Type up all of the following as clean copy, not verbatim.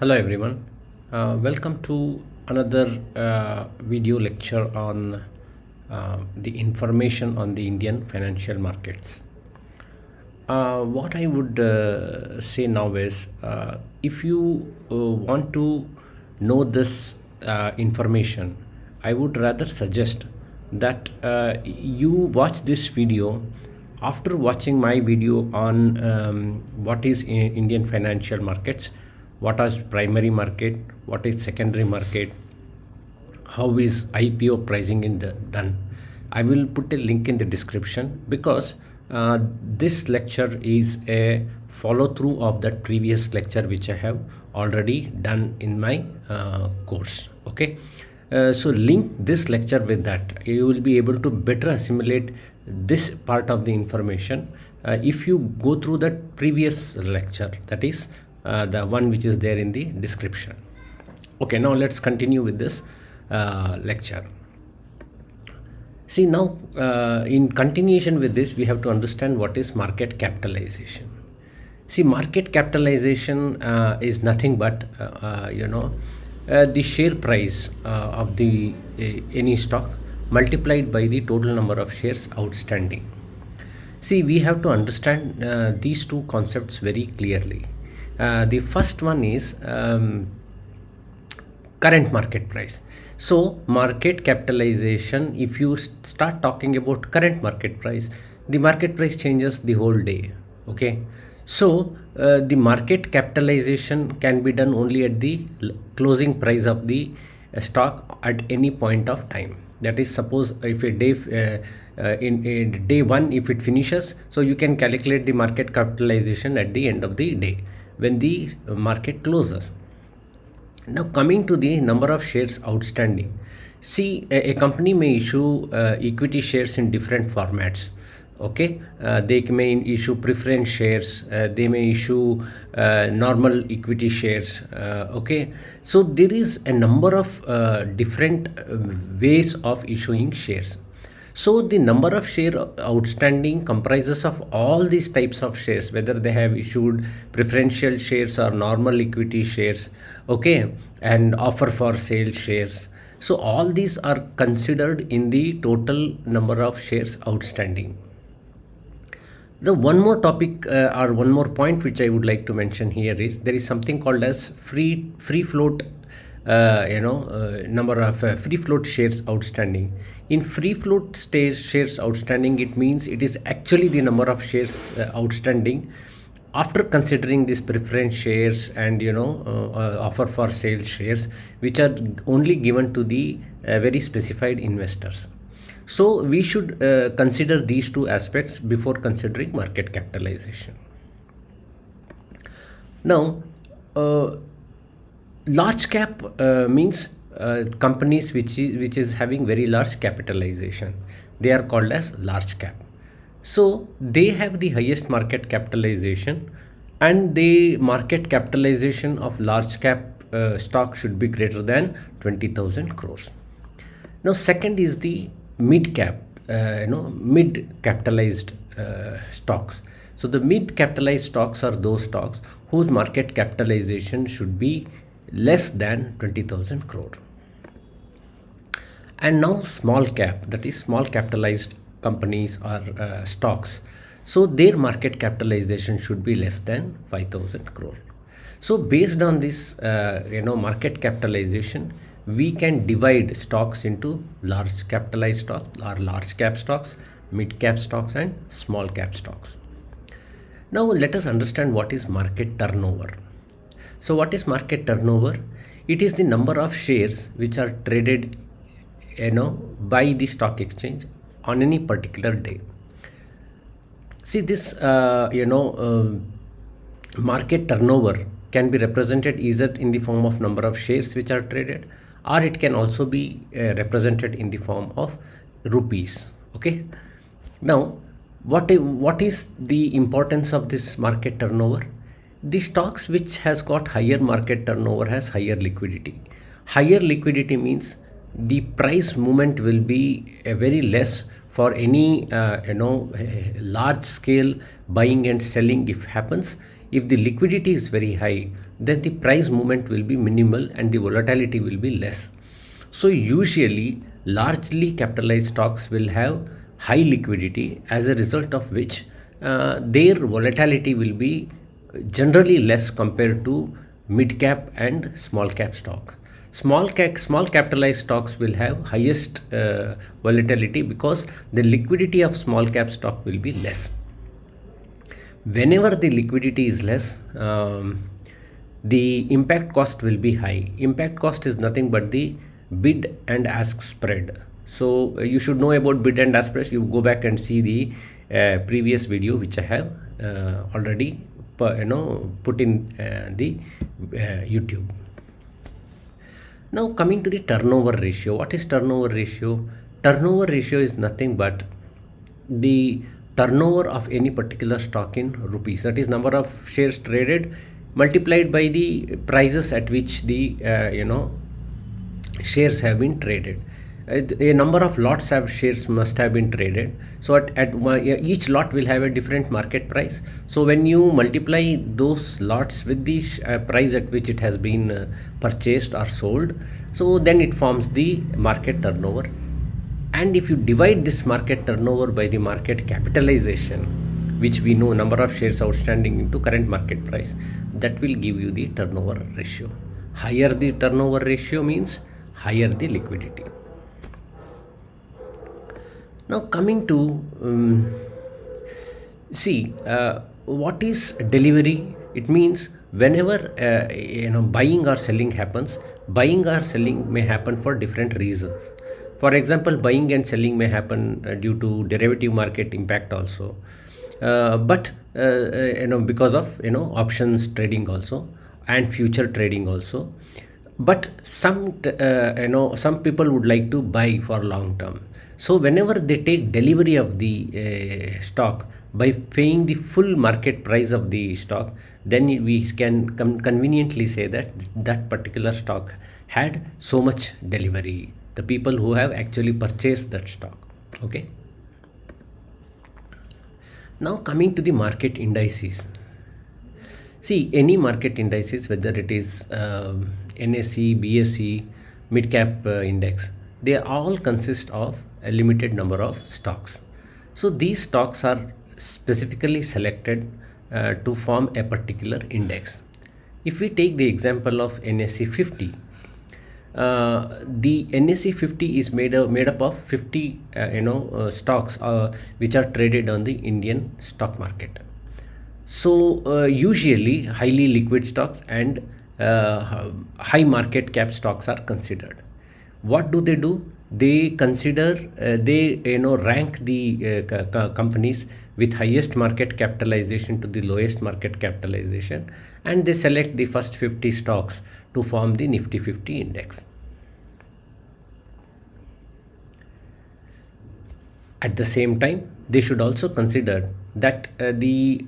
Hello everyone. Welcome to another video lecture on the information on the Indian financial markets. What I would say now is if you want to know this information, I would rather suggest that you watch this video after watching my video on what is Indian financial markets, what is primary market, what is secondary market, how is IPO pricing done. I will put a link in the description because this lecture is a follow through of that previous lecture which I have already done in my course. Okay, so link this lecture with that. You will be able to better assimilate this part of the information if you go through that previous lecture, that is the one which is there in the description. Okay, now let's continue with this lecture. See, now in continuation with this, we have to understand what is market capitalization. See, market capitalization is nothing but the share price of the any stock multiplied by the total number of shares outstanding. See, we have to understand these two concepts very clearly. The first one is current market price. So market capitalization, if you start talking about current market price, the market price changes the whole day. Okay, so the market capitalization can be done only at the closing price of the stock at any point of time. That is, suppose if a day in day one, if it finishes, so you can calculate the market capitalization at the end of the day when the market closes. Now, coming to the number of shares outstanding, see, a company may issue equity shares in different formats. Okay, they may issue preference shares, they may issue normal equity shares. Okay, so there is a number of different ways of issuing shares. So the number of share outstanding comprises of all these types of shares, whether they have issued preferential shares or normal equity shares, okay, and offer for sale shares. So all these are considered in the total number of shares outstanding. The one more topic or one more point which I would like to mention here is there is something called as free float number of free float shares outstanding. In free float shares outstanding, it means it is actually the number of shares outstanding after considering these preference shares and offer for sale shares, which are only given to the very specified investors. So we should consider these two aspects before considering market capitalization. Now, large cap means companies which is having very large capitalization. They are called as large cap. So they have the highest market capitalization, and the market capitalization of large cap stock should be greater than 20,000 crores. Now, second is the mid cap, mid capitalized stocks. So the mid capitalized stocks are those stocks whose market capitalization should be less than 20,000 crore. And now small cap, that is small capitalized companies or stocks. So their market capitalization should be less than 5,000 crore. So based on this, market capitalization, we can divide stocks into large capitalized stocks or large cap stocks, mid cap stocks, and small cap stocks. Now let us understand what is market turnover. So what is market turnover? It is the number of shares which are traded by the stock exchange on any particular day. See, this market turnover can be represented either in the form of number of shares which are traded, or it can also be represented in the form of rupees. Okay, now what is the importance of this market turnover? The stocks which has got higher market turnover has higher liquidity. Higher liquidity means the price movement will be very less for any large scale buying and selling if happens If the liquidity is very high, then the price movement will be minimal and the volatility will be less. So usually largely capitalized stocks will have high liquidity, as a result of which their volatility will be generally less compared to mid cap and small cap stocks. Small capitalized stocks will have highest volatility because the liquidity of small cap stock will be less. Whenever the liquidity is less, the impact cost will be high. Impact cost is nothing but the bid and ask spread. So you should know about bid and ask spread. You go back and see the previous video which I have already put in the YouTube. Now coming to the turnover ratio. What is turnover ratio? Turnover ratio is nothing but the turnover of any particular stock in rupees, that is number of shares traded multiplied by the prices at which the shares have been traded. A number of lots of shares must have been traded, so each lot will have a different market price. So when you multiply those lots with the price at which it has been purchased or sold, so then it forms the market turnover. And if you divide this market turnover by the market capitalization, which we know number of shares outstanding into current market price, that will give you the turnover ratio. Higher the turnover ratio means higher the liquidity. Now coming to see what is delivery. It means whenever buying or selling happens, buying or selling may happen for different reasons. For example, buying and selling may happen due to derivative market impact also, but because of options trading also and future trading also. But some people would like to buy for long term. So whenever they take delivery of the stock by paying the full market price of the stock, then we can conveniently say that that particular stock had so much delivery, the people who have actually purchased that stock. Okay. Now coming to the market indices. See, any market indices, whether it is NSE, BSE, mid cap index, they all consist of a limited number of stocks. So these stocks are specifically selected to form a particular index. If we take the example of NSE 50, the NSE 50 is made up of 50 stocks which are traded on the Indian stock market. So usually highly liquid stocks and high market cap stocks are considered. What do? They consider they rank the companies with highest market capitalization to the lowest market capitalization, and they select the first 50 stocks to form the Nifty 50 index. At the same time, they should also consider that the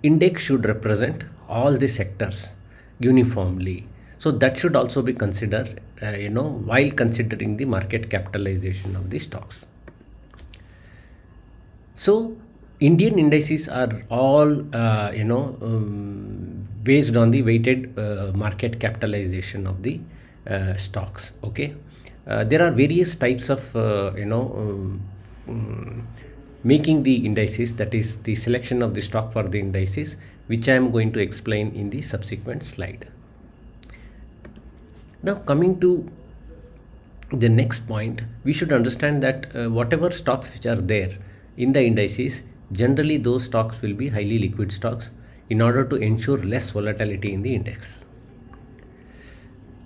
index should represent all the sectors uniformly. So that should also be considered while considering the market capitalization of the stocks. So Indian indices are all based on the weighted market capitalization of the stocks. Okay. There are various types of making the indices, that is the selection of the stock for the indices, which I am going to explain in the subsequent slide. Now coming to the next point, we should understand that whatever stocks which are there in the indices, generally those stocks will be highly liquid stocks in order to ensure less volatility in the index.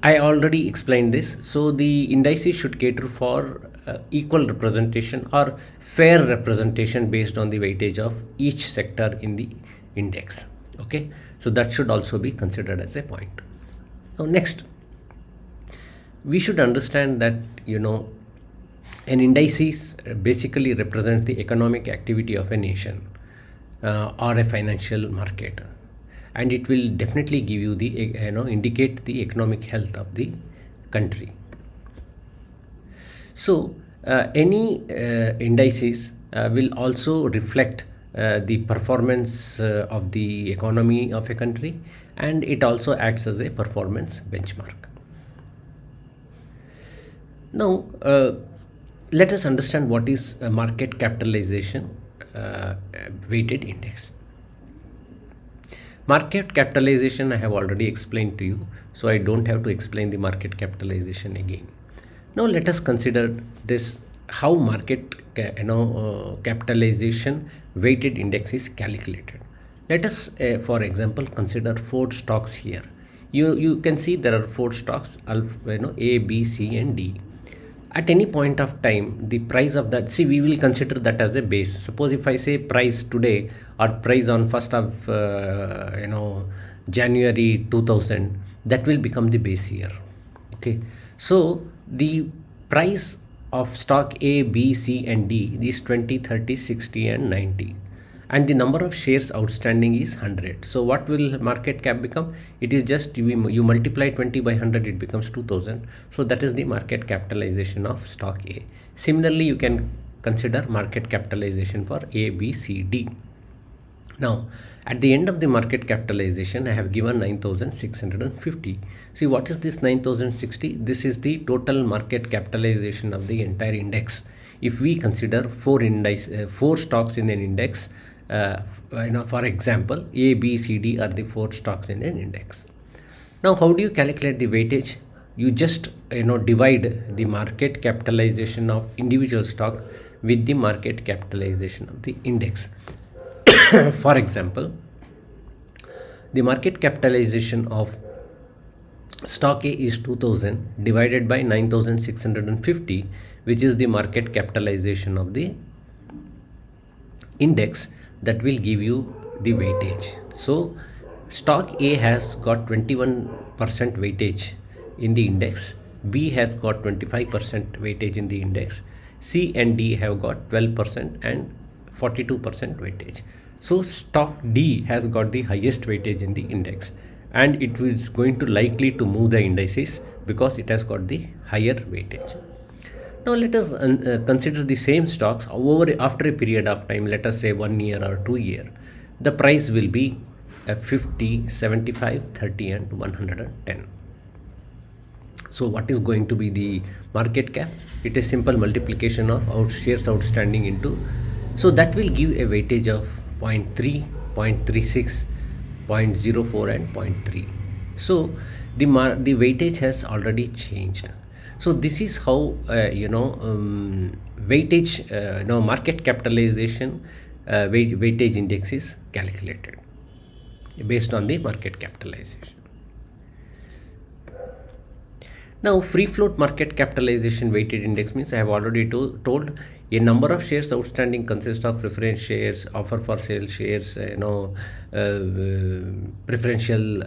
I already explained this. So the indices should cater for equal representation or fair representation based on the weightage of each sector in the index. Okay, so that should also be considered as a point. Now next, we should understand that an indices basically represents the economic activity of a nation or a financial market, and it will definitely give you the indicate the economic health of the country. So any indices will also reflect the performance of the economy of a country, and it also acts as a performance benchmark. Now, let us understand what is a market capitalization weighted index. Market capitalization I have already explained to you, so I don't have to explain the market capitalization again. Now let us consider this, how market capitalization weighted index is calculated. Let us for example consider four stocks here. You can see there are four stocks, A, B, C and D. At any point of time, the price of that, see, we will consider that as a base. Suppose if I say price today or price on 1st of January 2000, that will become the base year. Okay, so the price of stock A, B, C and D is 20, 30, 60 and 90, and the number of shares outstanding is 100. So what will market cap become? It is just you multiply 20 by 100, it becomes 2000. So that is the market capitalization of stock A. Similarly, you can consider market capitalization for A, B, C, D. Now at the end of the market capitalization, I have given 9650. See, what is this 9060? This is the total market capitalization of the entire index. If we consider four stocks in an index, for example, A, B, C, D are the four stocks in an index. Now how do you calculate the weightage? You just divide the market capitalization of individual stock with the market capitalization of the index. For example, the market capitalization of stock A is 2000 divided by 9650, which is the market capitalization of the index. That will give you the weightage. So stock A has got 21% weightage in the index, B has got 25% weightage in the index, C and D have got 12% and 42% weightage. So stock D has got the highest weightage in the index, and it is going to likely to move the indices because it has got the higher weightage. Now let us consider the same stocks after a period of time, let us say 1 year or 2 year. The price will be 50, 75, 30 and 110. So what is going to be the market cap? It is simple multiplication of shares outstanding into, so that will give a weightage of 0.3, 0.36, 0.04 and 0.3. So the weightage has already changed. So this is how weightage, market capitalization weightage index is calculated based on the market capitalization. Now free float market capitalization weighted index means, I have already told a number of shares outstanding consists of preference shares, offer for sale shares, preferential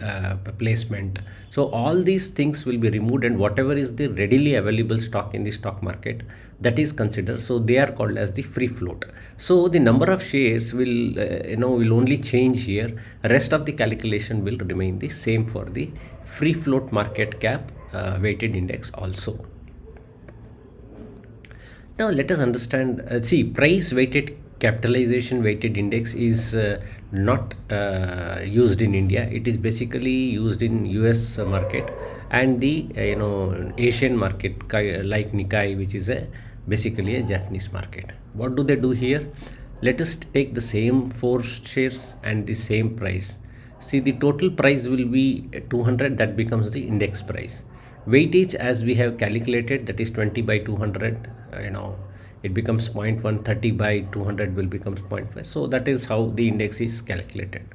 placement. So all these things will be removed, and whatever is the readily available stock in the stock market, that is considered. So they are called as the free float. So the number of shares will only change here. Rest of the calculation will remain the same for the free float market cap weighted index also. Now let us understand, see, price weighted capitalization weighted index is not used in India. It is basically used in US market and the Asian market like Nikkei, which is basically a Japanese market. What do they do here? Let us take the same four shares and the same price. See, the total price will be 200, that becomes the index price. Weightage, as we have calculated, that is 20 by 200, it becomes 0.1, 30 by 200 will become 0.5. So that is how the index is calculated.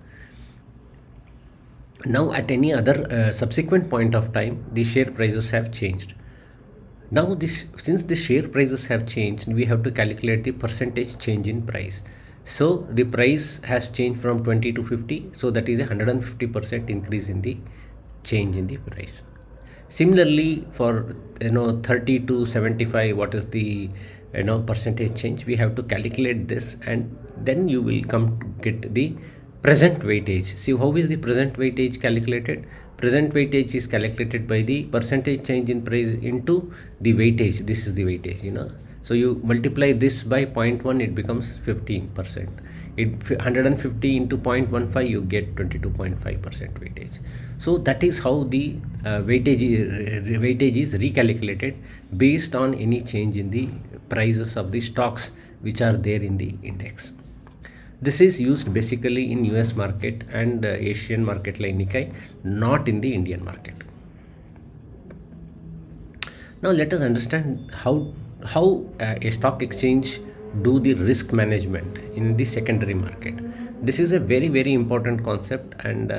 Now at any other subsequent point of time, the share prices have changed. Now since the share prices have changed, we have to calculate the percentage change in price. So the price has changed from 20 to 50, so that is a 150% increase in the change in the price. Similarly, for 30 to 75, what is the percentage change? We have to calculate this, and then you will come to get the present weightage. See, how is the present weightage calculated? Present weightage is calculated by the percentage change in price into the weightage. This is the weightage, so you multiply this by 0.1, it becomes 15%. It 150 into 0.15, you get 22.5% weightage. So that is how the weightage is recalculated based on any change in the prices of the stocks which are there in the index. This is used basically in US market and Asian market like Nikkei, not in the Indian market. Now let us understand how a stock exchange do the risk management in the secondary market. This is a very important concept, and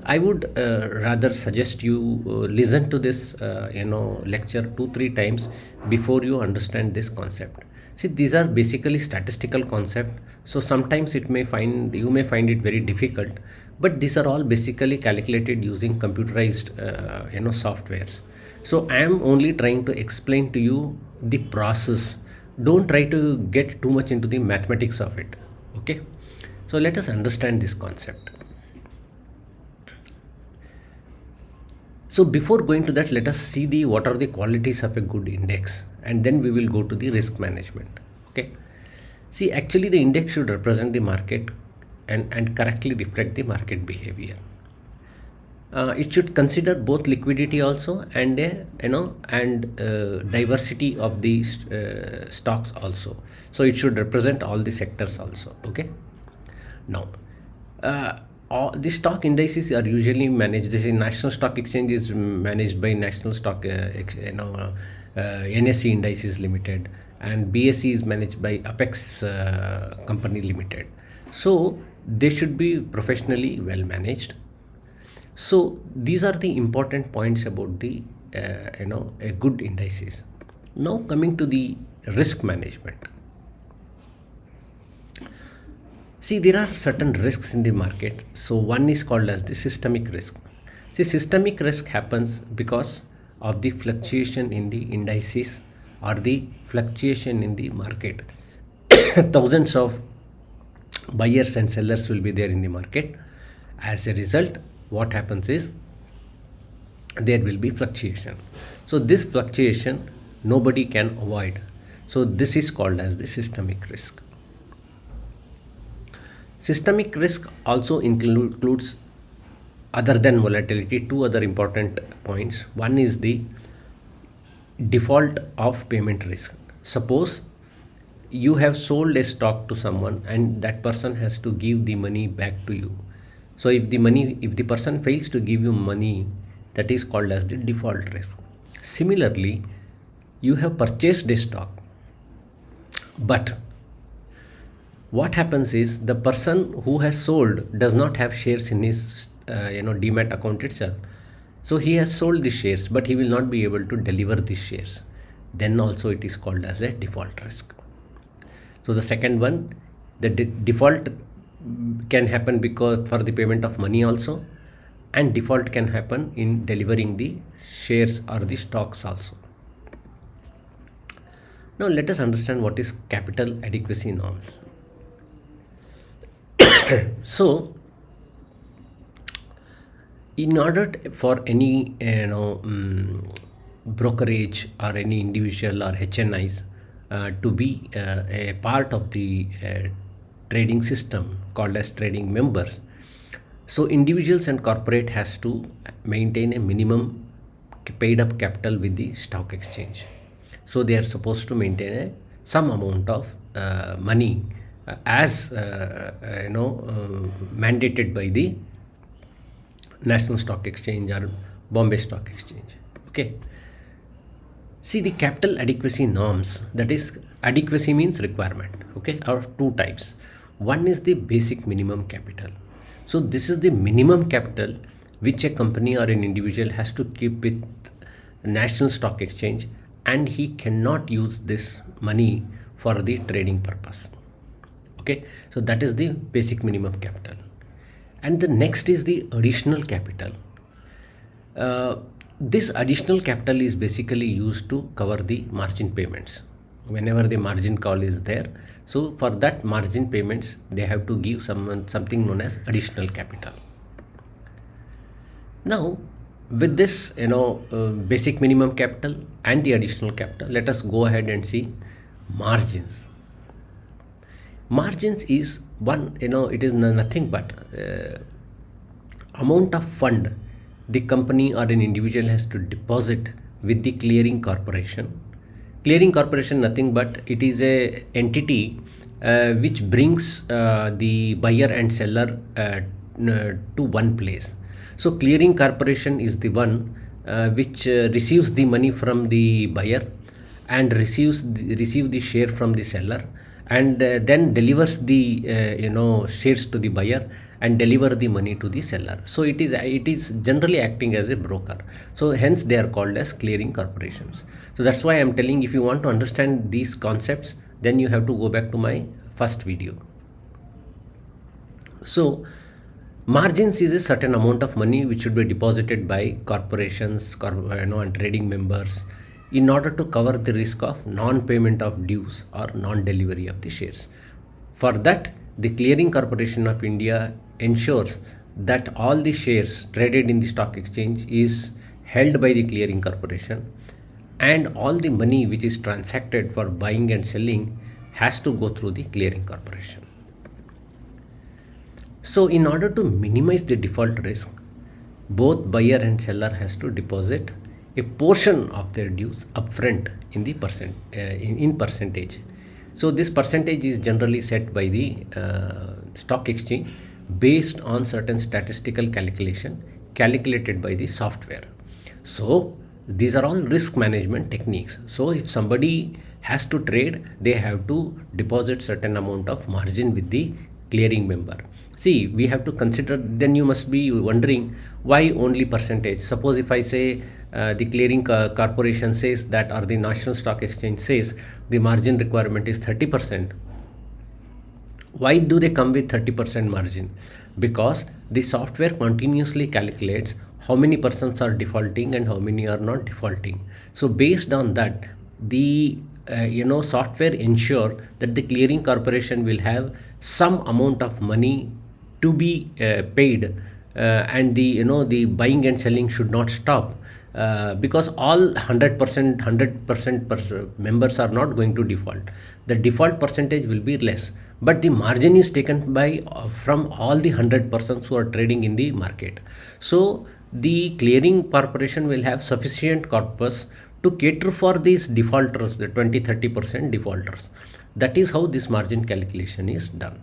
I would rather suggest you listen to this lecture 2-3 times before you understand this concept. See, these are basically statistical concept, so sometimes you may find it very difficult, but these are all basically calculated using computerized softwares. So I am only trying to explain to you the process. Don't try to get too much into the mathematics of it. Okay, so let us understand this concept. So before going to that, let us see the what are the qualities of a good index, and then we will go to the risk management. Okay, see, actually the index should represent the market and correctly reflect the market behavior. It should consider both liquidity also and diversity of the stocks also. So it should represent all the sectors also. Okay, now all the stock indices are usually managed. This is National Stock Exchange is managed by National Stock NSE Indices Limited, and BSE is managed by Apex Company Limited. So they should be professionally well managed. So these are the important points about the a good indices. Now coming to the risk management. See, there are certain risks in the market. So one is called as the systemic risk. See, systemic risk happens because of the fluctuation in the indices or the fluctuation in the market. Thousands of buyers and sellers will be there in the market. As a result, what happens is there will be fluctuation. So this fluctuation nobody can avoid. So this is called as the systemic risk. Systemic risk also includes, other than volatility, two other important points. One is the default of payment risk. Suppose you have sold a stock to someone and that person has to give the money back to you. So if the person fails to give you money, that is called as the default risk. Similarly, you have purchased a stock, but what happens is the person who has sold does not have shares in his demat account itself. So he has sold the shares, but he will not be able to deliver these shares. Then also it is called as a default risk. So the second one, the default can happen because for the payment of money also, and default can happen in delivering the shares or the stocks also. Now let us understand what is capital adequacy norms. So in order for any brokerage or any individual or HNIs to be a part of the trading system called as trading members, so individuals and corporate has to maintain a minimum paid up capital with the stock exchange. So they are supposed to maintain some amount of money as mandated by the National Stock Exchange or Bombay Stock Exchange. Okay, see, the capital adequacy norms, that is, adequacy means requirement, okay, are two types. One is the basic minimum capital. So this is the minimum capital which a company or an individual has to keep with National Stock Exchange, and he cannot use this money for the trading purpose. Okay, so that is the basic minimum capital. And the next is the additional capital. This additional capital is basically used to cover the margin payments whenever the margin call is there. So for that margin payments, they have to give something known as additional capital. Now with this basic minimum capital and the additional capital, let us go ahead and see margins. Margins is one, it is nothing but amount of fund the company or an individual has to deposit with the clearing corporation. Clearing corporation nothing but it is a entity which brings the buyer and seller to one place. So clearing corporation is the one which receives the money from the buyer and receive the share from the seller, and then delivers the shares to the buyer and deliver the money to the seller. So it is generally acting as a broker, so hence they are called as clearing corporations. So that's why I'm telling, if you want to understand these concepts, then you have to go back to my first video. So margins is a certain amount of money which should be deposited by corporations, and trading members, in order to cover the risk of non-payment of dues or non-delivery of the shares. For that, the Clearing Corporation of India ensures that all the shares traded in the stock exchange is held by the Clearing Corporation, and all the money which is transacted for buying and selling has to go through the Clearing Corporation. So in order to minimize the default risk, both buyer and seller has to deposit a portion of their dues upfront in the in percentage. So this percentage is generally set by the stock exchange based on certain statistical calculation calculated by the software. So these are all risk management techniques. So if somebody has to trade, they have to deposit certain amount of margin with the clearing member. See, we have to consider, then you must be wondering why only percentage. Suppose if I say the clearing corporation says that, or the National Stock Exchange says the margin requirement is 30%. Why do they come with 30% margin? Because the software continuously calculates how many persons are defaulting and how many are not defaulting. So based on that, the software ensure that the clearing corporation will have some amount of money to be paid, and the buying and selling should not stop, because all 100% members are not going to default. The default percentage will be less, but the margin is taken by from all the 100 persons who are trading in the market. So the clearing corporation will have sufficient corpus to cater for these defaulters, the 20-30% defaulters. That is how this margin calculation is done.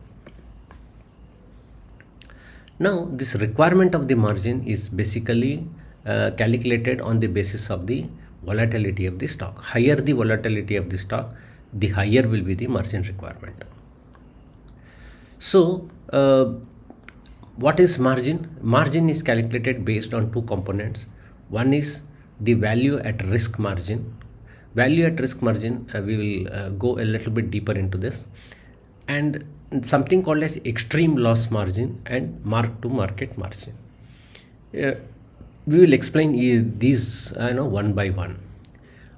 Now this requirement of the margin is basically calculated on the basis of the volatility of the stock. Higher the volatility of the stock, the higher will be the margin requirement. So what is margin? Margin is calculated based on two components. One is the value at risk margin. Value at risk margin, we will go a little bit deeper into this, and something called as extreme loss margin and mark to market margin. We will explain these one by one.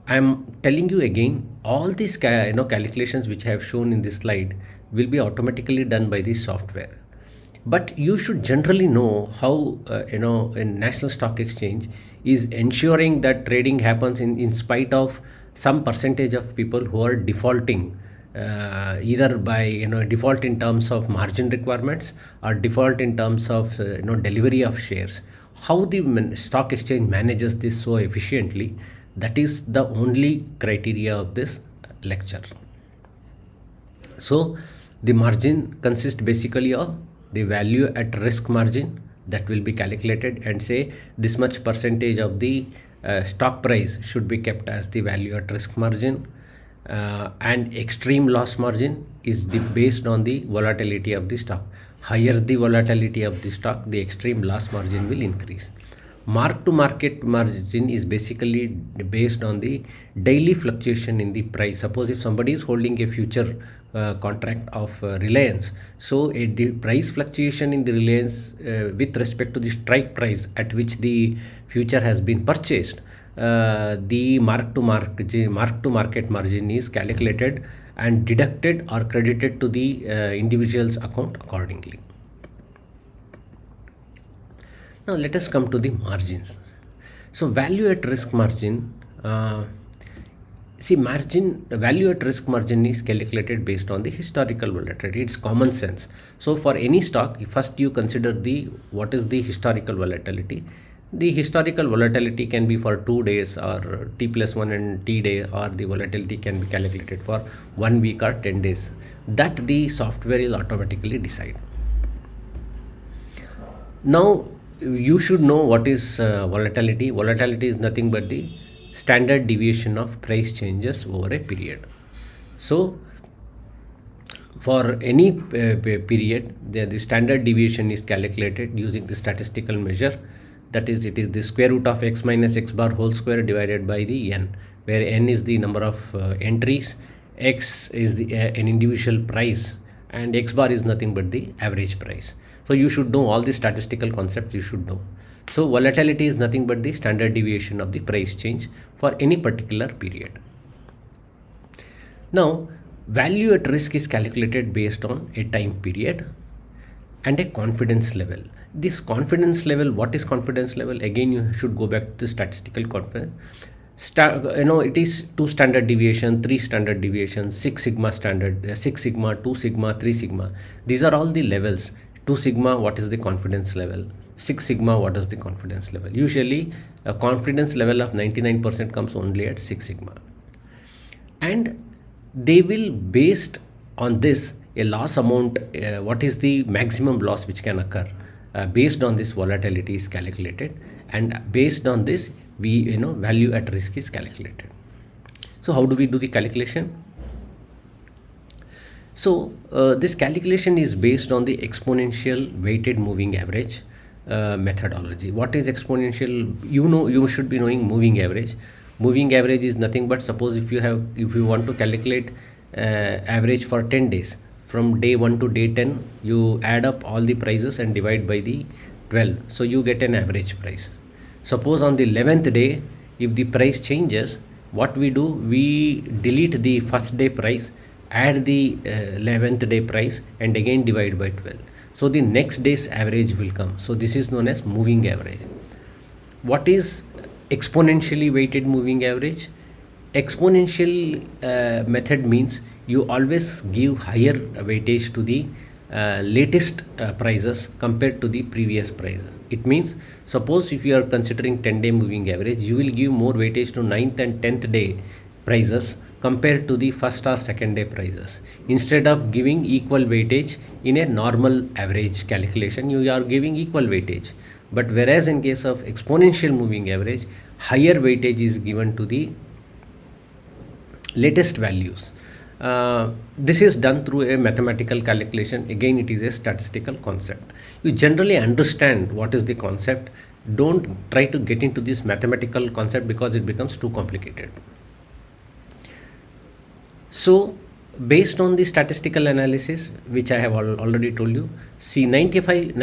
I am telling you again, all these calculations which I have shown in this slide will be automatically done by the software. But you should generally know how a National Stock Exchange is ensuring that trading happens in spite of some percentage of people who are defaulting, either by default in terms of margin requirements or default in terms of delivery of shares. How the stock exchange manages this so efficiently, that is the only criteria of this lecture. So the margin consists basically of the value at risk margin that will be calculated, and say this much percentage of the stock price should be kept as the value at risk margin, and extreme loss margin is based on the volatility of the stock. Higher the volatility of the stock, the extreme loss margin will increase. Mark to market margin is basically based on the daily fluctuation in the price. Suppose if somebody is holding a future contract of Reliance, so the price fluctuation in the Reliance with respect to the strike price at which the future has been purchased, the mark to market margin is calculated and deducted or credited to the individual's account accordingly. Now let us come to the margins. So value at risk margin See, margin value at risk margin is calculated based on the historical volatility. It's common sense. So for any stock, first you consider the what is the historical volatility. The historical volatility can be for 2 days or T plus 1 and T day, or the volatility can be calculated for 1 week or 10 days. That the software will automatically decide. Now you should know what is volatility. Volatility is nothing but the standard deviation of price changes over a period. So for any period, the standard deviation is calculated using the statistical measure. That is, it is the square root of x minus x bar whole square divided by the n, where n is the number of entries, x is an individual price, and x bar is nothing but the average price. So you should know all the statistical concepts, you should know. So volatility is nothing but the standard deviation of the price change for any particular period. Now, value at risk is calculated based on a time period and a confidence level. This confidence level, what is confidence level? Again, you should go back to statistical confidence. It is 2 standard deviation, 3 standard deviation, 6 sigma standard, 6 sigma, 2 sigma, 3 sigma. These are all the levels. 2 sigma, what is the confidence level? 6 sigma, what is the confidence level? Usually a confidence level of 99% comes only at 6 sigma. And they will based on this a loss amount, what is the maximum loss which can occur, based on this volatility is calculated, and based on this we value at risk is calculated. So how do we do the calculation? So this calculation is based on the exponential weighted moving average methodology. What is exponential? You should be knowing moving average. Moving average is nothing but, suppose if you want to calculate average for 10 days, from day 1 to day 10, you add up all the prices and divide by the 12, so you get an average price. Suppose on the 11th day, if the price changes, what we do, we delete the first day price, add the 11th day price, and again divide by 12, so the next day's average will come. So this is known as moving average. What is exponentially weighted moving average? Exponential method means you always give higher weightage to the latest prices compared to the previous prices. It means, suppose if you are considering 10-day moving average, you will give more weightage to 9th and 10th day prices compared to the first or second day prices. Instead of giving equal weightage in a normal average calculation, you are giving equal weightage. But whereas in case of exponential moving average, higher weightage is given to the latest values. This is done through a mathematical calculation. Again, it is a statistical concept. You generally understand what is the concept. Don't try to get into this mathematical concept because it becomes too complicated. So based on the statistical analysis, which I have already told you, see, 94%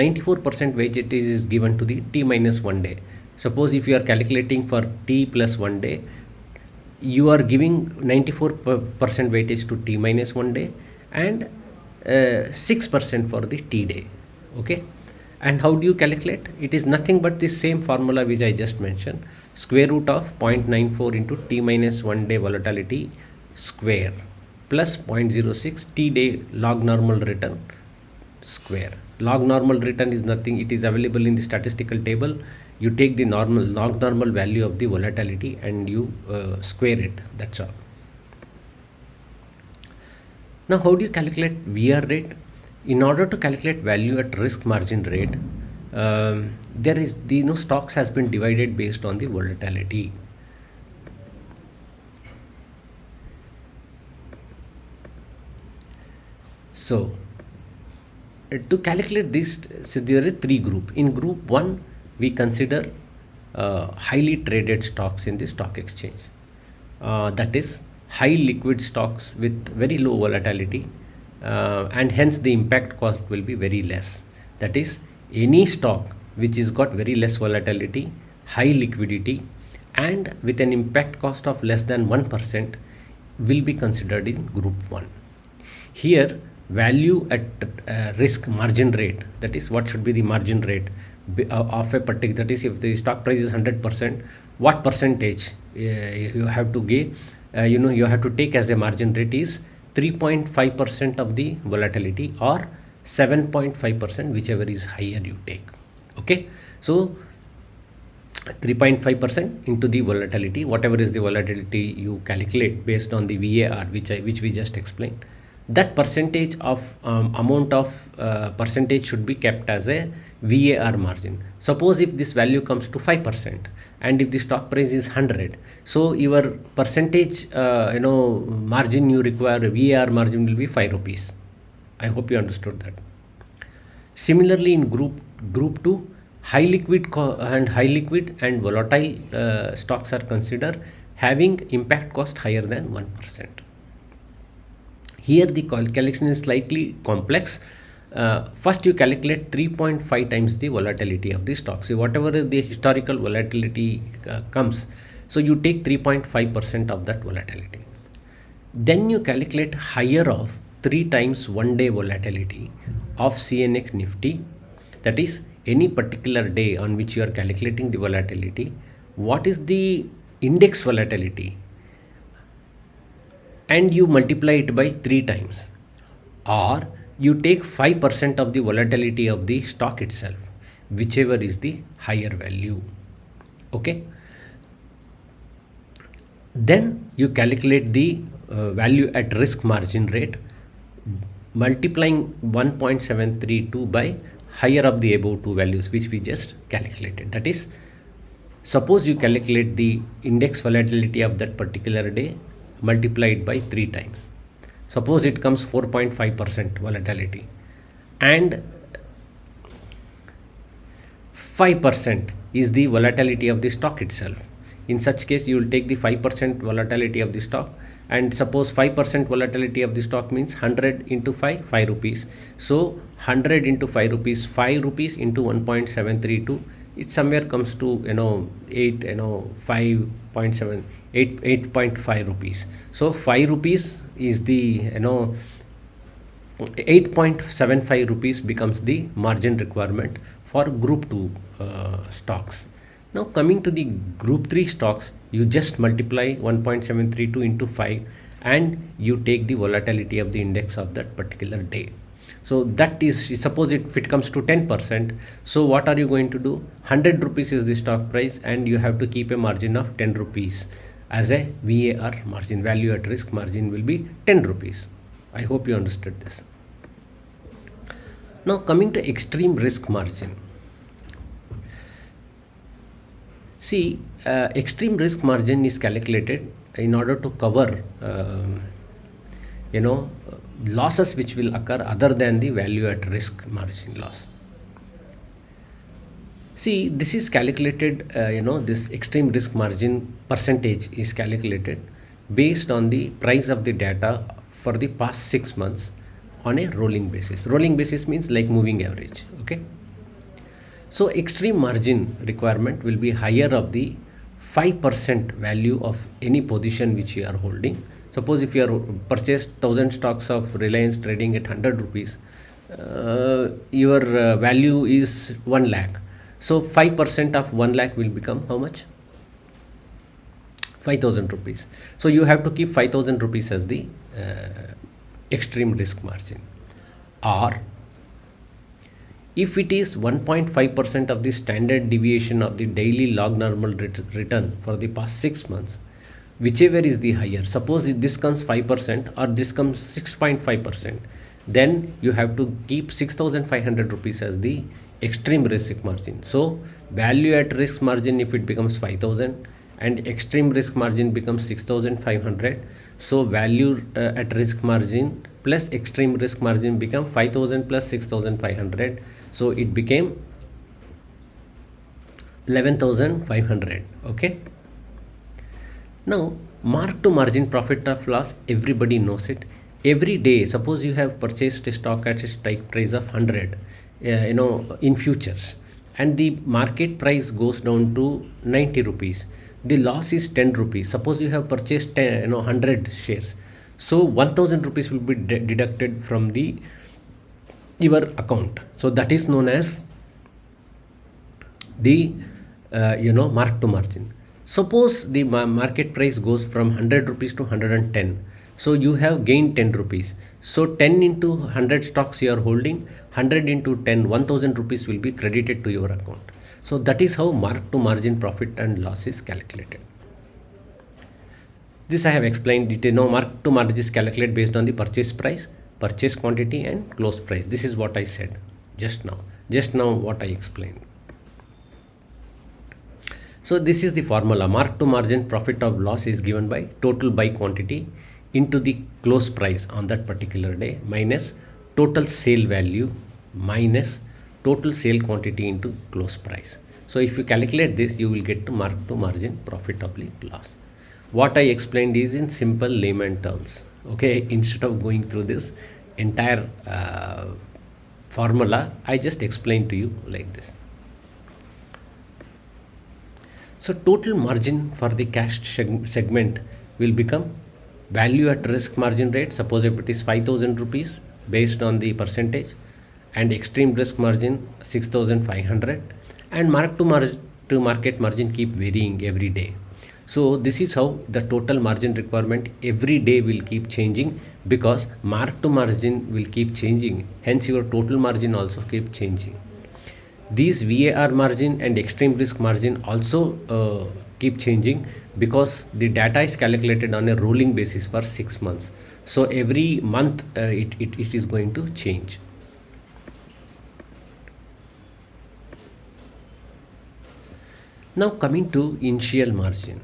weightage is given to the t minus 1 day. Suppose if you are calculating for t plus 1 day, you are giving 94% weightage to t minus 1 day and 6% for the t day. Okay, and how do you calculate? It is nothing but the same formula which I just mentioned, square root of 0.94 into t minus 1 day volatility square plus 0.06 t day log normal return square. Log normal return is nothing, it is available in the statistical table. You take the log normal value of the volatility and you square it, that's all. Now how do you calculate VaR rate? In order to calculate value at risk margin rate, there is the stocks has been divided based on the volatility. So to calculate this, so there are 3 groups. In group 1, we consider highly traded stocks in the stock exchange. That is high liquid stocks with very low volatility, and hence the impact cost will be very less. That is, any stock which is got very less volatility, high liquidity, and with an impact cost of less than 1% will be considered in group 1. Here, value at risk margin rate, that is what should be the margin rate of a particular, that is if the stock price is 100%, what percentage you have to give you have to take as a margin rate is 3.5% of the volatility or 7.5%, whichever is higher you take. Okay, so 3.5% into the volatility, whatever is the volatility you calculate based on the VaR, which we just explained. That percentage of amount of percentage should be kept as a VaR margin. Suppose if this value comes to 5% and if the stock price is 100, so your percentage margin you require, VaR margin will be 5 rupees. I hope you understood that. Similarly, in group 2, high liquid and volatile stocks are considered having impact cost higher than 1%. Here the calculation is slightly complex. First you calculate 3.5 times the volatility of the stock. So whatever the historical volatility comes, so you take 3.5% of that volatility. Then you calculate higher of 3 times 1 day volatility of CNX Nifty, that is any particular day on which you are calculating the volatility. What is the index volatility? And you multiply it by 3 times, or you take 5% of the volatility of the stock itself, whichever is the higher value. Okay, then you calculate the value at risk margin rate, multiplying 1.732 by higher of the above two values which we just calculated. That is, suppose you calculate the index volatility of that particular day, multiplied by 3 times. Suppose it comes 4.5% volatility and 5% is the volatility of the stock itself. In such case, you will take the 5% volatility of the stock, and suppose 5% volatility of the stock means 100 into 5 rupees. So 100 into 5 rupees, 5 rupees into 1.732, it somewhere comes to 8.5 rupees. So 5 rupees is the 8.75 rupees becomes the margin requirement for group 2 stocks. Now coming to the group 3 stocks, you just multiply 1.732 into 5 and you take the volatility of the index of that particular day. So that is, suppose if it comes to 10%, so what are you going to do? 100 rupees is the stock price and you have to keep a margin of 10 rupees as a VaR margin. Value at risk margin will be 10 rupees. I hope you understood this. Now coming to extreme risk margin. See, extreme risk margin is calculated in order to cover losses which will occur other than the value at risk margin loss. See, this is calculated, this extreme risk margin percentage is calculated based on the price of the data for the past 6 months on a rolling basis. Rolling basis means like moving average. Okay. So extreme margin requirement will be higher of the 5% value of any position which you are holding. Suppose if you are purchased 1000 stocks of Reliance trading at 100 rupees, your value is 1 lakh. So 5% of 1 lakh will become how much? 5000 rupees. So you have to keep 5000 rupees as the extreme risk margin. Or if it is 1.5% of the standard deviation of the daily log normal return for the past 6 months, whichever is the higher, suppose this comes 5% or this comes 6.5%, then you have to keep 6500 rupees as the extreme risk margin. So value at risk margin, if it becomes 5000 and extreme risk margin becomes 6500, so value at risk margin plus extreme risk margin become 5000 plus 6500, so it became 11500. Okay. Now mark to margin profit of loss, everybody knows it. Every day, suppose you have purchased a stock at a strike price of 100 in futures, and the market price goes down to 90 rupees, the loss is 10 rupees. Suppose you have purchased 100 shares, so 1000 rupees will be deducted from your account. So that is known as the mark to margin. Suppose the market price goes from 100 rupees to 110. So you have gained 10 rupees. So 10 into 100 stocks you are holding, 100 into 10, 1000 rupees will be credited to your account. So that is how mark to margin profit and loss is calculated. This I have explained it. Mark to margin is calculated based on the purchase price, purchase quantity and close price. This is what I said just now. Just now what I explained. So this is the formula. Mark to margin profit or loss is given by total buy quantity into the close price on that particular day minus total sale value minus total sale quantity into close price. So if you calculate this, you will get to mark to margin profit oblique loss. What I explained is in simple layman terms. Okay, instead of going through this entire formula, I just explained to you like this. So total margin for the cash segment will become value at risk margin rate. Suppose if it is 5,000 rupees based on the percentage, and extreme risk margin 6,500, and mark to market margin keep varying every day. So this is how the total margin requirement every day will keep changing, because mark to margin will keep changing. Hence your total margin also keep changing. These VaR margin and extreme risk margin also keep changing, because the data is calculated on a rolling basis for 6 months. So every month it is going to change. Now coming to initial margin.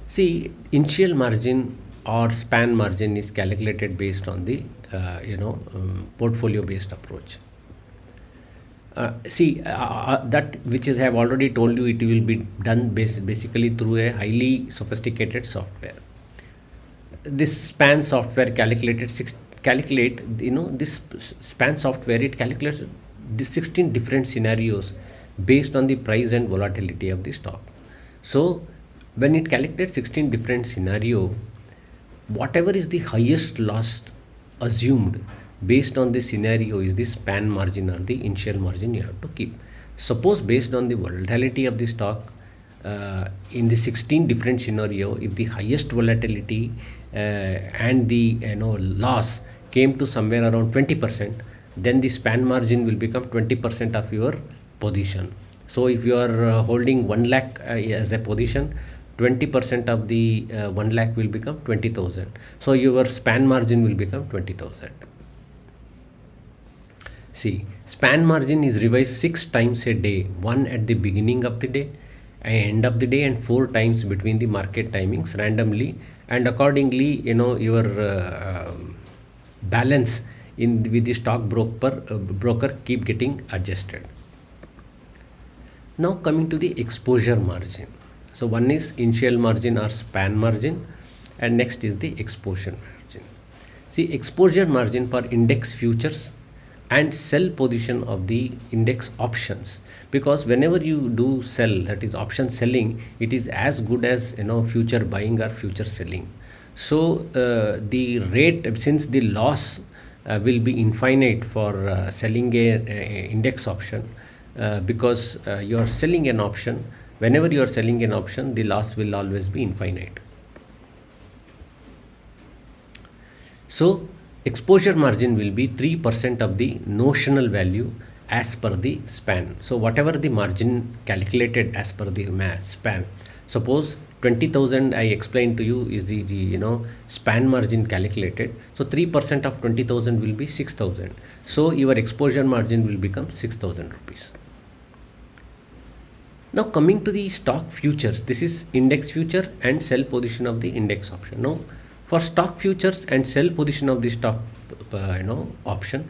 See, initial margin or span margin is calculated based on the portfolio based approach. That which is I have already told you, it will be done basically through a highly sophisticated software. This span software this span software, it calculates the 16 different scenarios based on the price and volatility of the stock. So when it calculates 16 different scenario, whatever is the highest loss assumed based on the scenario is the span margin or the initial margin you have to keep. Suppose based on the volatility of the stock, in the 16 different scenario, if the highest volatility and the loss came to somewhere around 20%, then the span margin will become 20% of your position. So if you are holding 1 lakh as a position, 20% of the 1 lakh will become 20,000. So your span margin will become 20,000. See, span margin is revised 6 times a day, one at the beginning of the day, end of the day, and 4 times between the market timings randomly, and accordingly your balance with the stock broker keep getting adjusted. Now coming to the exposure margin. So one is initial margin or span margin, and next is the exposure margin. See, exposure margin for index futures and sell position of the index options, because whenever you do sell, that is option selling, it is as good as future buying or future selling. So the rate, since the loss will be infinite for selling a index option, because you are selling an option, whenever you are selling an option, the loss will always be infinite. So exposure margin will be 3% of the notional value as per the span. So whatever the margin calculated as per the span, suppose 20,000 I explained to you is the span margin calculated. So 3% of 20,000 will be 6,000. So your exposure margin will become 6,000 rupees. Now coming to the stock futures, this is index future and sell position of the index option. Now for stock futures and sell position of the stock option,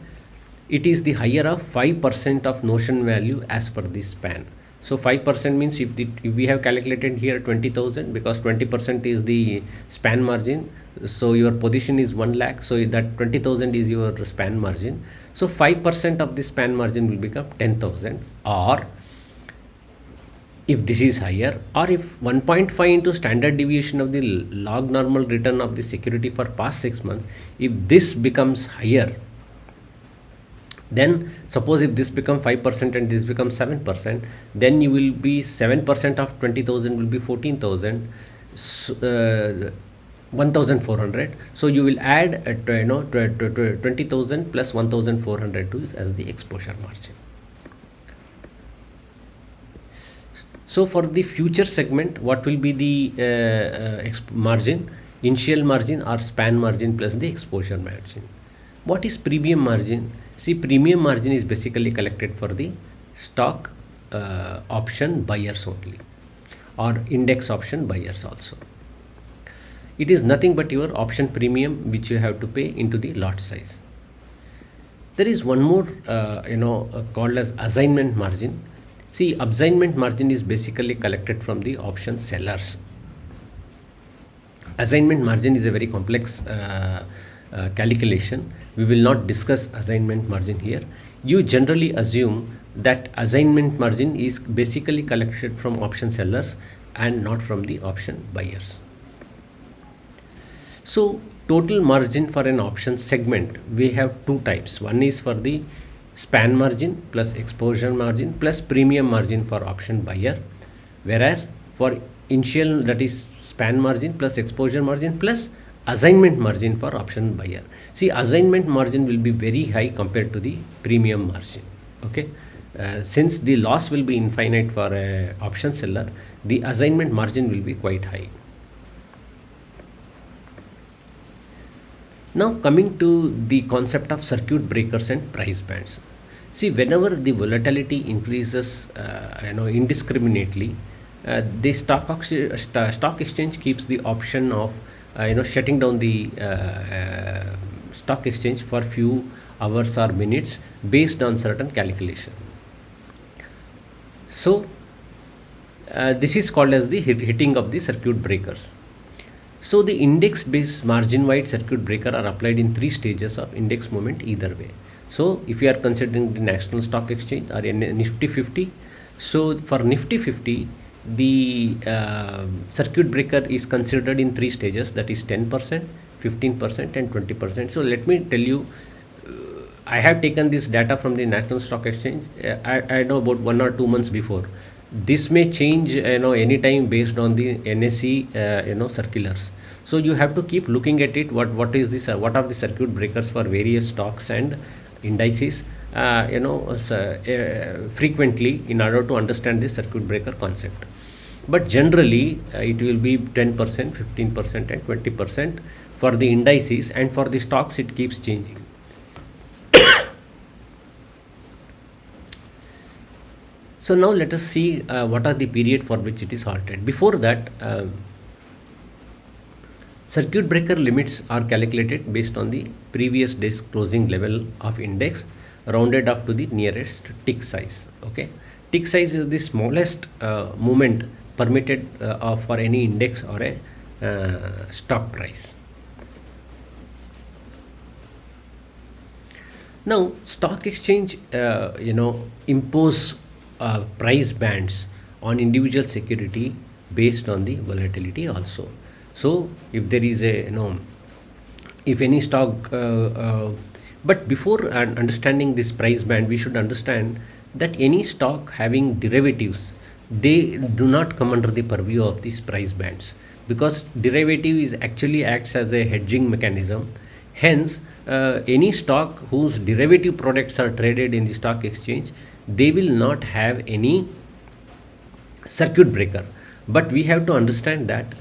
it is the higher of 5% of notion value as per this span. So 5% means if we have calculated here 20,000, because 20% is the span margin, so your position is 1 lakh, so that 20,000 is your span margin. So 5% of the span margin will become 10,000, or if this is higher, or if 1.5 into standard deviation of the log normal return of the security for past 6 months, if this becomes higher, Then suppose if this become 5% and this becomes 7%, then you will be 7% of 20,000 will be 14,000, 1,400. So you will add 20,000 plus 1,400 to as the exposure margin. So for the future segment, what will be the margin? Initial margin or span margin plus the exposure margin. What is premium margin? See, premium margin is basically collected for the stock option buyers only, or index option buyers also. It is nothing but your option premium which you have to pay into the lot size. There is one more called as assignment margin. See, assignment margin is basically collected from the option sellers. Assignment margin is a very complex calculation. We will not discuss assignment margin here. You generally assume that assignment margin is basically collected from option sellers and not from the option buyers. So total margin for an option segment, we have two types. One is for the span margin plus exposure margin plus premium margin for option buyer, whereas for initial, that is span margin plus exposure margin plus assignment margin for option buyer. See, assignment margin will be very high compared to the premium margin. Okay, since the loss will be infinite for a option seller, the assignment margin will be quite high. Now coming to the concept of circuit breakers and price bands. See, whenever the volatility increases indiscriminately, the stock exchange keeps the option of shutting down the stock exchange for few hours or minutes based on certain calculation. So this is called as the hitting of the circuit breakers. So the index based margin wide circuit breaker are applied in three stages of index movement either way. So if you are considering the national stock exchange or Nifty 50, so for Nifty 50, the circuit breaker is considered in three stages, that is 10%, 15% and 20%. So let me tell you, I have taken this data from the national stock exchange. I know about 1 or 2 months before. This may change anytime based on the NSE circulars. So you have to keep looking at it. What is this? What are the circuit breakers for various stocks and indices? Frequently in order to understand this circuit breaker concept. But generally it will be 10%, 15% and 20% for the indices, and for the stocks it keeps changing. So now let us see what are the period for which it is halted. Before that, circuit breaker limits are calculated based on the previous day's closing level of index rounded up to the nearest tick size. Okay, tick size is the smallest movement permitted for any index or a stock price. Now stock exchange impose price bands on individual security based on the volatility also. So if there is a if any stock but before understanding this price band, we should understand that any stock having derivatives, they do not come under the purview of these price bands, because derivative is actually acts as a hedging mechanism. Hence any stock whose derivative products are traded in the stock exchange, they will not have any circuit breaker. But we have to understand that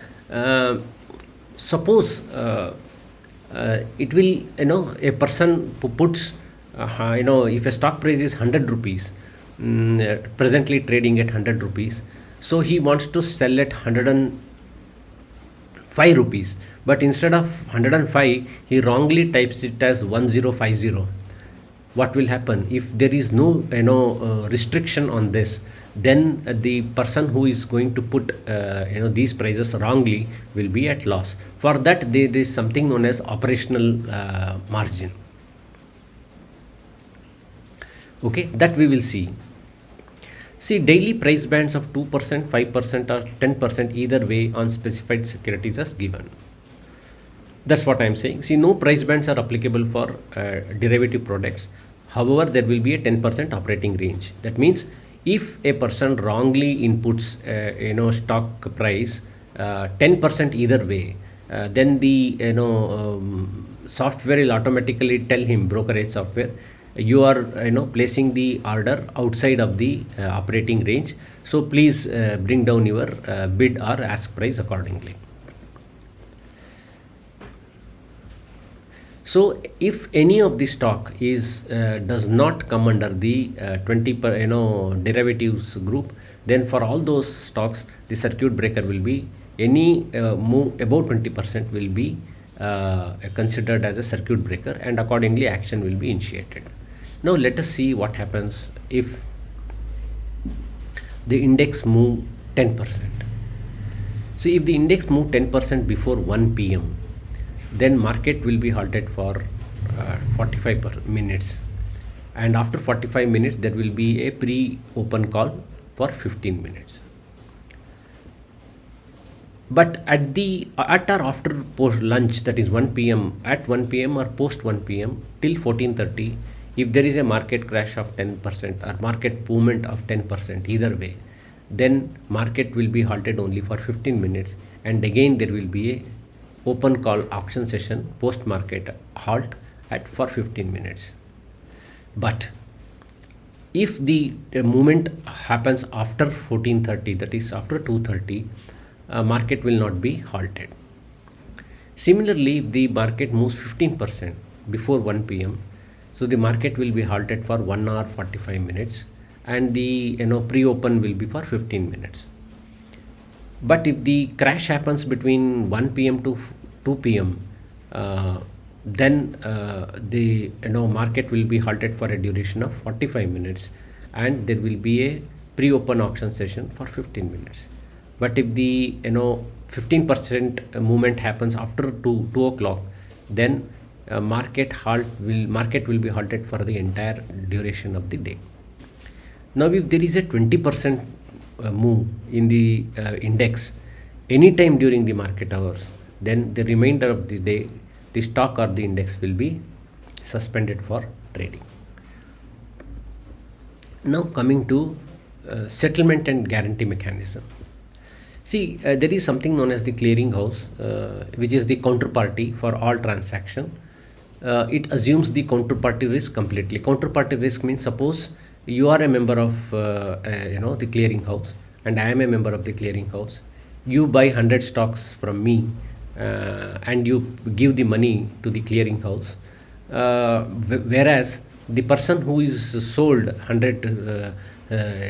suppose it will a person puts if a stock price is 100 rupees, presently trading at 100 rupees, so he wants to sell at 105 rupees, but instead of 105 he wrongly types it as 1050. What will happen if there is no restriction on this? Then the person who is going to put these prices wrongly will be at loss. For that there is something known as operational margin. Okay, that we will see. See, daily price bands of 2%, 5% or 10% either way on specified securities as given. That's what I am saying. See, no price bands are applicable for derivative products. However, there will be a 10% operating range. That means if a person wrongly inputs stock price 10% either way, then the software will automatically tell him, brokerage software, you are placing the order outside of the operating range, so please bring down your bid or ask price accordingly. So if any of the stock is does not come under the 20 derivatives group, then for all those stocks the circuit breaker will be any move above 20% will be considered as a circuit breaker, and accordingly action will be initiated. Now let us see what happens if the index move 10%. So if the index move 10% before 1 p.m., then market will be halted for 45 minutes, and after 45 minutes there will be a pre-open call for 15 minutes. But at or after post lunch, that is 1 p.m., at 1 p.m. or post 1 p.m. till 14:30, if there is a market crash of 10% or market movement of 10% either way, then market will be halted only for 15 minutes, and again there will be a open call auction session post market halt for 15 minutes. But if the movement happens after 14:30, that is after 2:30, market will not be halted. Similarly, if the market moves 15% before 1 p.m., so the market will be halted for 1 hour 45 minutes, and the pre-open will be for 15 minutes. But if the crash happens between 1 p.m. to 2 p.m., then the market will be halted for a duration of 45 minutes, and there will be a pre-open auction session for 15 minutes. But if the 15% movement happens after 2 o'clock, then market will be halted for the entire duration of the day. Now if there is a 20% move in the index anytime during the market hours, then the remainder of the day the stock or the index will be suspended for trading. Now coming to settlement and guarantee mechanism. See, there is something known as the clearing house, which is the counterparty for all transaction. It assumes the counterparty risk completely. Counterparty risk means, suppose you are a member of the clearing house, and I am a member of the clearing house. You buy 100 stocks from me, and you give the money to the clearing house, whereas the person who is sold 100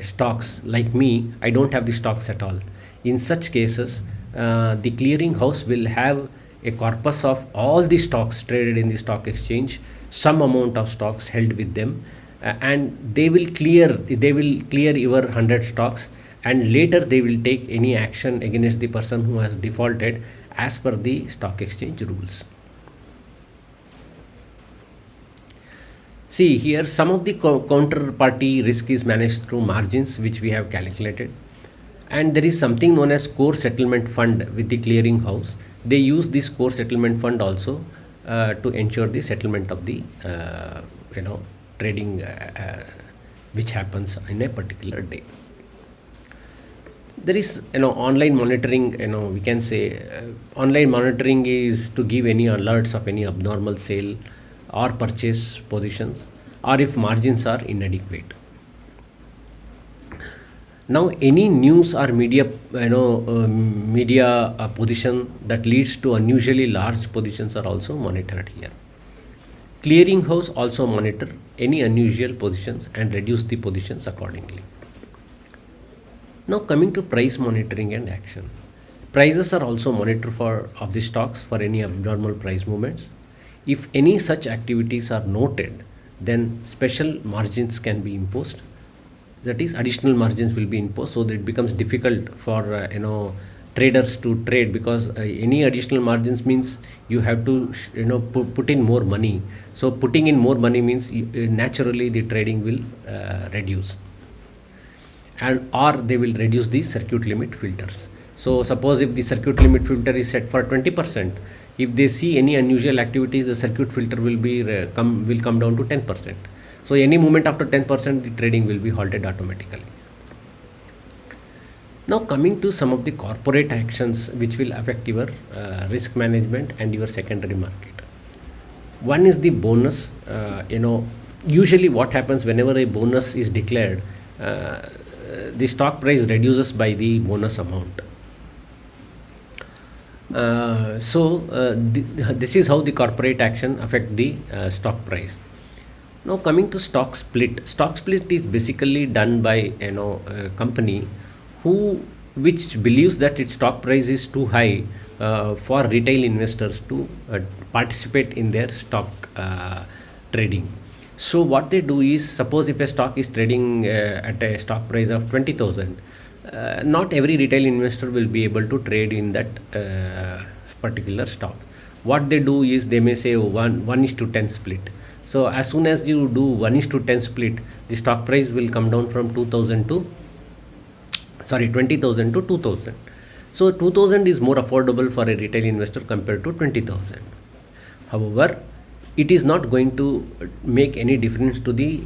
stocks, like me, I don't have the stocks at all. In such cases, the clearing house will have a corpus of all the stocks traded in the stock exchange, some amount of stocks held with them, and they will clear your 100 stocks, and later they will take any action against the person who has defaulted as per the stock exchange rules. See here, some of the counterparty risk is managed through margins, which we have calculated, and there is something known as core settlement fund with the clearing house. They use this core settlement fund also to ensure the settlement of the trading which happens in a particular day. There is online monitoring. We can say online monitoring is to give any alerts of any abnormal sale or purchase positions, or if margins are inadequate. Now any news or media position that leads to unusually large positions are also monitored here. Clearing house also monitor any unusual positions and reduce the positions accordingly. Now coming to price monitoring and action. Prices are also monitored of the stocks for any abnormal price movements. If any such activities are noted, then special margins can be imposed. That is, additional margins will be imposed, so that it becomes difficult for traders to trade, because any additional margins means you have to put in more money. So putting in more money means naturally the trading will reduce, and or they will reduce the circuit limit filters. So suppose if the circuit limit filter is set for 20%, if they see any unusual activities, the circuit filter will come down to 10%. So any movement after 10%, the trading will be halted automatically. Now coming to some of the corporate actions which will affect your risk management and your secondary market. One is the bonus. Usually what happens whenever a bonus is declared, the stock price reduces by the bonus amount. This is how the corporate action affect the stock price. Now coming to stock split. Stock split is basically done by a company who which believes that its stock price is too high for retail investors to participate in their stock trading. So what they do is, suppose if a stock is trading at a stock price of 20,000, not every retail investor will be able to trade in that particular stock. What they do is, they may say, oh, 1:10 split. So as soon as you do 1:10 split, the stock price will come down from 20,000 to 20,000 to 2,000. So 2,000 is more affordable for a retail investor compared to 20,000. However, it is not going to make any difference to the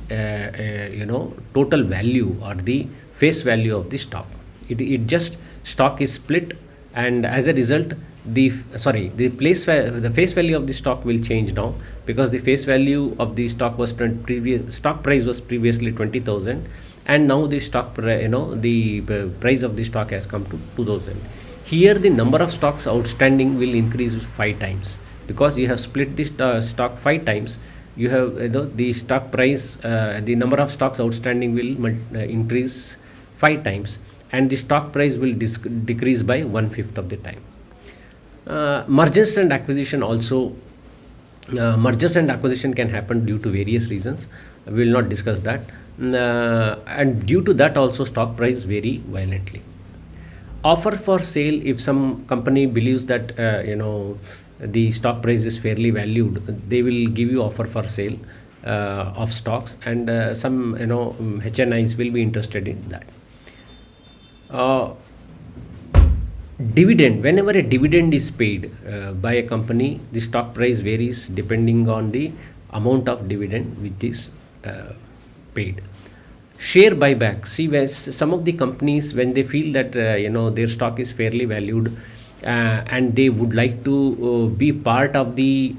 total value or the face value of the stock. It just stock is split, and as a result, the face value of the stock will change now, because the face value of the stock was stock price was previously 20,000, and now the the price of the stock has come to 2,000. Here the number of stocks outstanding will increase 5 times, because you have split the stock 5 times. You have the stock price, the number of stocks outstanding will increase 5 times, and the stock price will decrease by 1/5 of the time. Mergers and acquisition also. Mergers and acquisition can happen due to various reasons. We will not discuss that. And due to that also, stock price vary violently. Offer for sale. If some company believes that the stock price is fairly valued, they will give you offer for sale of stocks, and some HNIs will be interested in that. Dividend. Whenever a dividend is paid by a company, the stock price varies depending on the amount of dividend which is paid. Share buyback. See, where some of the companies, when they feel that their stock is fairly valued, and they would like to be part of the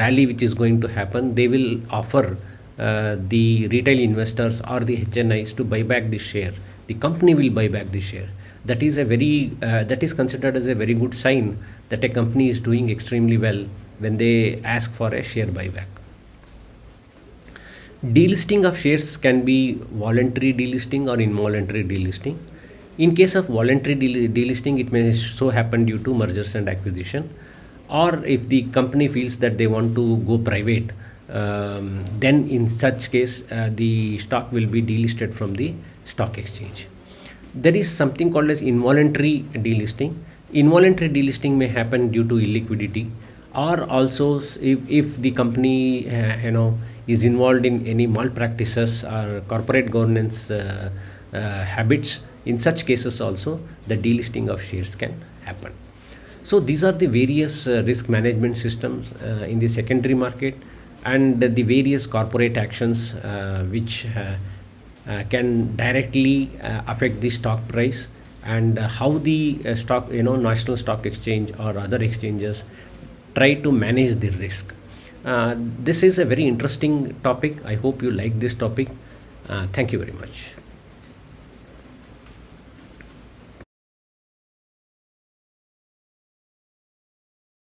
rally which is going to happen, they will offer the retail investors or the HNIs to buy back the share. The company will buy back the share. That is that is considered as a very good sign that a company is doing extremely well when they ask for a share buyback. Delisting of shares can be voluntary delisting or involuntary delisting. In case of voluntary delisting, it may so happen due to mergers and acquisition, or if the company feels that they want to go private, then in such case the stock will be delisted from the stock exchange. There is something called as involuntary delisting. Involuntary delisting may happen due to illiquidity, or also if the company is involved in any malpractices or corporate governance habits. In such cases also, the delisting of shares can happen. So these are the various risk management systems in the secondary market, and the various corporate actions which can directly affect the stock price, and how the national stock exchange or other exchanges try to manage the risk. This is a very interesting topic. I hope you like this topic. Thank you very much.